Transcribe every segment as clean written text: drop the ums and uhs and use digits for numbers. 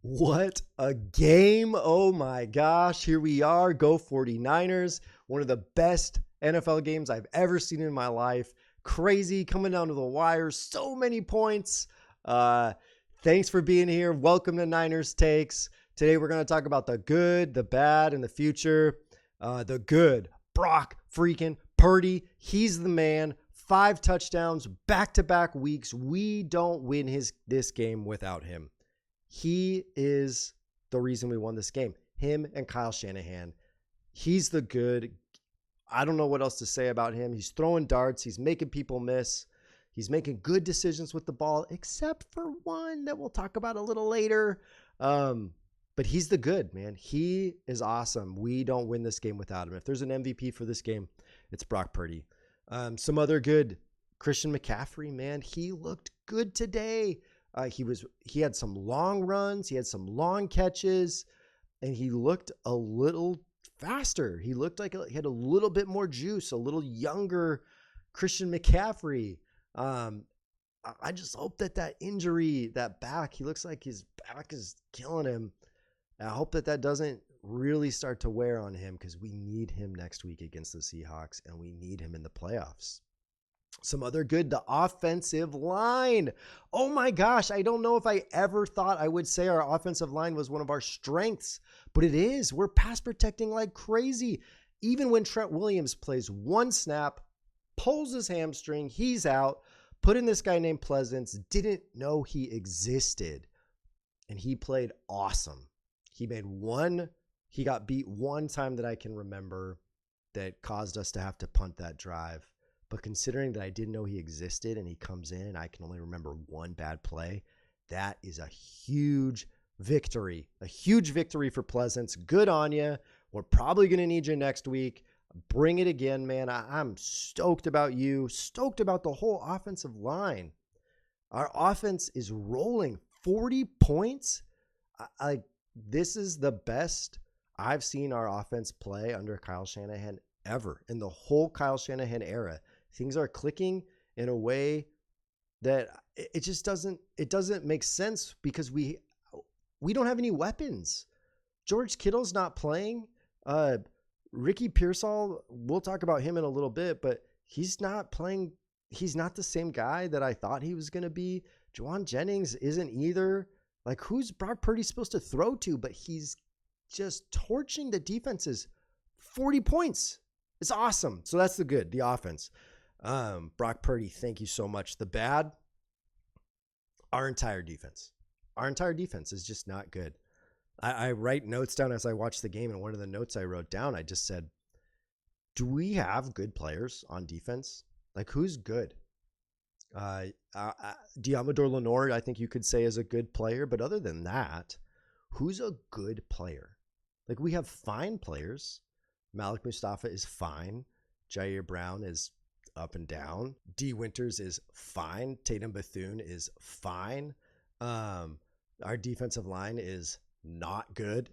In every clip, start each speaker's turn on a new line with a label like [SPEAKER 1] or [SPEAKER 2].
[SPEAKER 1] What a game. Oh my gosh. Here we are. Go 49ers. One of the best NFL games I've ever seen in my life. Crazy coming down to the wire. So many points. Uh, Thanks for being here. Welcome to Niners Takes. Today we're going to talk about the good, the bad, and the future. The good, Brock freaking Purdy. He's the man. 5 touchdowns, back-to-back weeks. We don't win this game without him. He is the reason we won this game. Him and Kyle Shanahan. He's the good. I don't know what else to say about him. He's throwing darts. He's making people miss. He's making good decisions with the ball, except for one that we'll talk about a little later. But he's the good, man. He is awesome. We don't win this game without him. If there's an MVP for this game, it's Brock Purdy. Some other good, Christian McCaffrey, man. He looked good today. He had some long runs, he had some long catches, and he looked a little faster. He looked like he had a little bit more juice, a little younger Christian McCaffrey. I just hope that injury, that back, he looks like his back is killing him. I hope that doesn't really start to wear on him because we need him next week against the Seahawks, and we need him in the playoffs. Some other good, the offensive line. Oh my gosh, I don't know if I ever thought I would say our offensive line was one of our strengths, but it is. We're pass protecting like crazy. Even when Trent Williams plays one snap, pulls his hamstring, he's out. Put in this guy named Pleasance, didn't know he existed, and he played awesome. He got beat one time that I can remember that caused us to have to punt that drive. But considering that I didn't know he existed and he comes in and I can only remember one bad play, that is a huge victory. A huge victory for Pleasance. Good on you. We're probably going to need you next week. Bring it again, man. I'm stoked about you. Stoked about the whole offensive line. Our offense is rolling 40 points. This is the best I've seen our offense play under Kyle Shanahan ever in the whole Kyle Shanahan era. Things are clicking in a way that it just doesn't make sense because we don't have any weapons. George Kittle's not playing. Ricky Pearsall, we'll talk about him in a little bit, but he's not playing. He's not the same guy that I thought he was going to be. Juwan Jennings isn't either. Like, who's Brock Purdy supposed to throw to? But he's just torching the defenses. 40 points. It's awesome. So that's the good, the offense. Brock Purdy, thank you so much. The bad, our entire defense. Our entire defense is just not good. I write notes down as I watch the game, and one of the notes I wrote down, I just said, do we have good players on defense? Like, who's good? Diamador Lenore, I think you could say is a good player, but other than that, who's a good player? Like, we have fine players. Malik Mustafa is fine. Jair Brown is up and down. D. Winters is fine. Tatum Bethune is fine. Our defensive line is not good.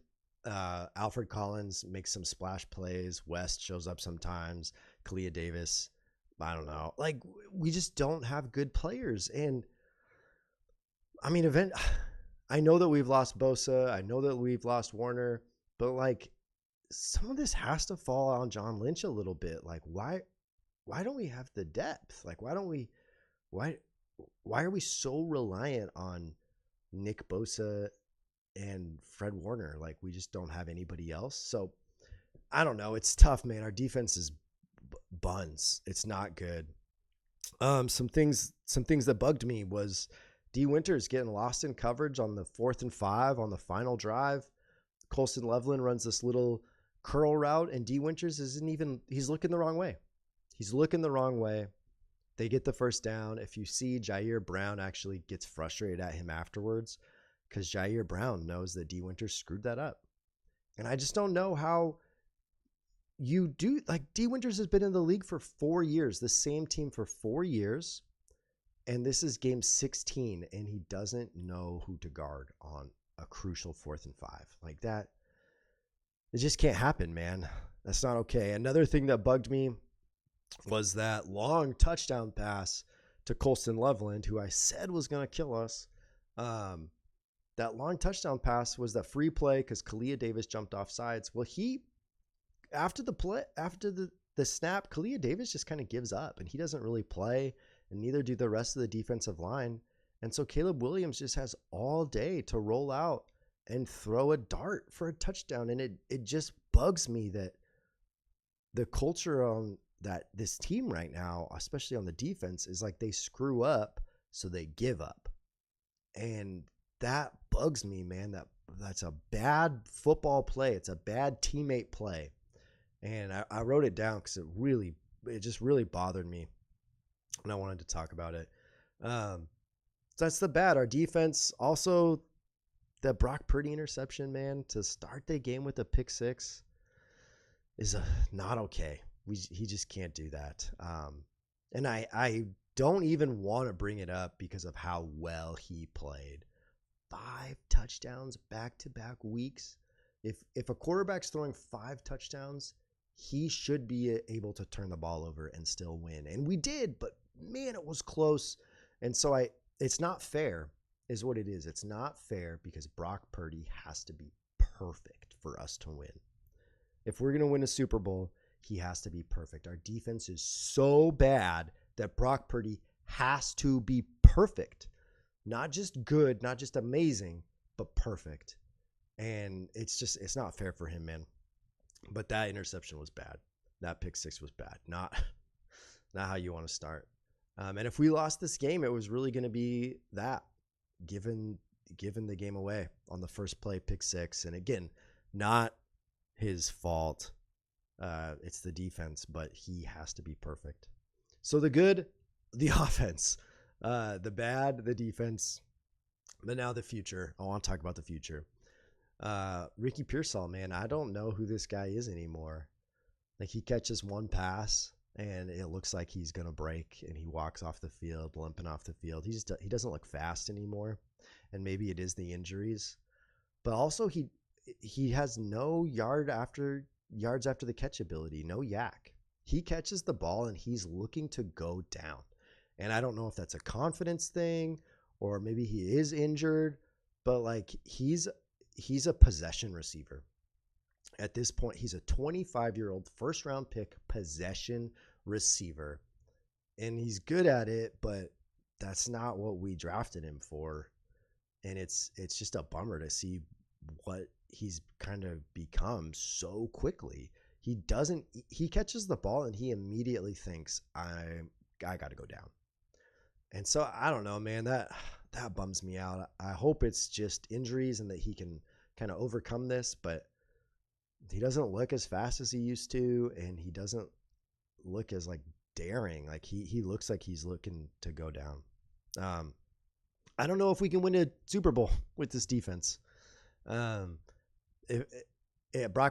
[SPEAKER 1] Alfred Collins makes some splash plays. West shows up sometimes. Kalia Davis, I don't know. Like, we just don't have good players. And I mean, I know that we've lost Bosa. I know that we've lost Warner, but like, some of this has to fall on John Lynch a little bit. Like, why don't we have the depth? Like, why are we so reliant on Nick Bosa and Fred Warner? Like, we just don't have anybody else. So I don't know. It's tough, man. Our defense is buns. It's not good. Some things that bugged me was D. Winters getting lost in coverage on the 4th and 5 on the final drive. Colston Loveland runs this little curl route, and D. Winters he's looking the wrong way. He's looking the wrong way. They get the first down. If you see, Jair Brown actually gets frustrated at him afterwards because Jair Brown knows that D. Winters screwed that up. And I just don't know how you do. Like, D. Winters has been in the league for 4 years, the same team for 4 years. And this is game 16, and he doesn't know who to guard on a crucial 4th and 5. Like that, it just can't happen, man. That's not okay. Another thing that bugged me was that long touchdown pass to Colston Loveland, who I said was going to kill us. that long touchdown pass was the free play because Kalia Davis jumped off sides. Well, after the snap, Kalia Davis just kind of gives up and he doesn't really play, and neither do the rest of the defensive line. And so Caleb Williams just has all day to roll out and throw a dart for a touchdown. And it just bugs me that the culture on this team right now, especially on the defense, is like they screw up, so they give up. And that bugs me, man. That's a bad football play. It's a bad teammate play. And I wrote it down because it just really bothered me. And I wanted to talk about it. So that's the bad. Our defense, also the Brock Purdy interception, man, to start the game with a pick six is not okay. He just can't do that. And I don't even want to bring it up because of how well he played. 5 touchdowns back-to-back weeks. If a quarterback's throwing 5 touchdowns, he should be able to turn the ball over and still win. And we did, but man, it was close. And so it's not fair is what it is. It's not fair because Brock Purdy has to be perfect for us to win. If we're going to win a Super Bowl, he has to be perfect. Our defense is so bad that Brock Purdy has to be perfect. Not just good, not just amazing, but perfect. And it's not fair for him, man. But that interception was bad. That pick six was bad. Not how you want to start. And if we lost this game, it was really going to be that, given the game away on the first play, pick six. And again, not his fault. It's the defense, but he has to be perfect. So the good, the offense. The bad, the defense. But now the future. I want to talk about the future. Ricky Pearsall, man, I don't know who this guy is anymore. Like, he catches one pass and it looks like he's going to break and he walks off the field, limping off the field. He doesn't look fast anymore. And maybe it is the injuries, but also he has no yards after the catch ability, no yak. He catches the ball and he's looking to go down. And I don't know if that's a confidence thing or maybe he is injured, but like he's a possession receiver. At this point, he's a 25-year-old first-round pick possession receiver. And he's good at it, but that's not what we drafted him for. And it's just a bummer to see what he's kind of become so quickly. He catches the ball and he immediately thinks, I got to go down. And so I don't know, man, that bums me out. I hope it's just injuries and that he can kind of overcome this, but he doesn't look as fast as he used to, and he doesn't look as like daring. Like he looks like he's looking to go down. I don't know if we can win a Super Bowl with this defense. Brock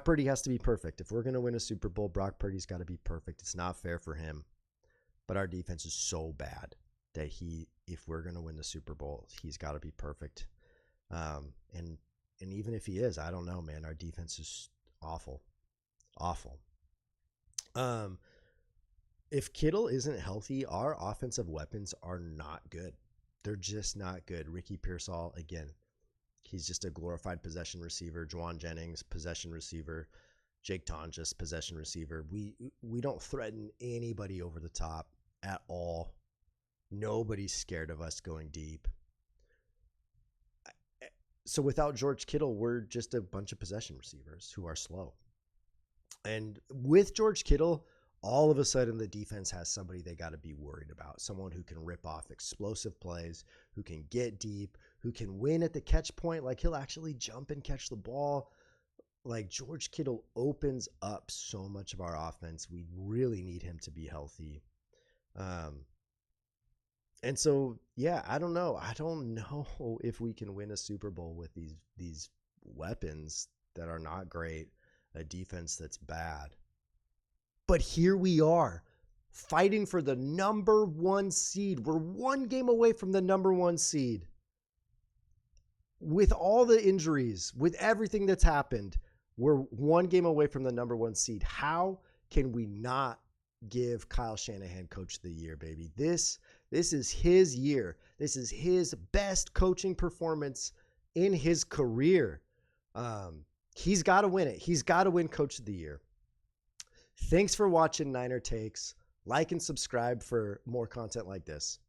[SPEAKER 1] Purdy has to be perfect. If we're going to win a Super Bowl, Brock Purdy's got to be perfect. It's not fair for him, but our defense is so bad that if we're going to win the Super Bowl, he's got to be perfect. And even if he is, I don't know, man, our defense is awful. If Kittle isn't healthy, our offensive weapons are not good. They're just not good. Ricky Pearsall, again, he's just a glorified possession receiver. Juwan Jennings, possession receiver. Jake Tonjes, possession receiver. We don't threaten anybody over the top at all. Nobody's scared of us going deep. So without George Kittle, we're just a bunch of possession receivers who are slow. And with George Kittle, all of a sudden the defense has somebody they got to be worried about. Someone who can rip off explosive plays, who can get deep, who can win at the catch point. Like, he'll actually jump and catch the ball. Like, George Kittle opens up so much of our offense. We really need him to be healthy. And so, yeah, I don't know. I don't know if we can win a Super Bowl with these weapons that are not great, a defense that's bad. But here we are, fighting for the number 1 seed. We're 1 game away from the number 1 seed. With all the injuries, with everything that's happened, we're 1 game away from the number 1 seed. How can we not give Kyle Shanahan Coach of the Year, baby? This is his year. This is his best coaching performance in his career. He's got to win it. He's got to win Coach of the Year. Thanks for watching Niner Takes. Like and subscribe for more content like this.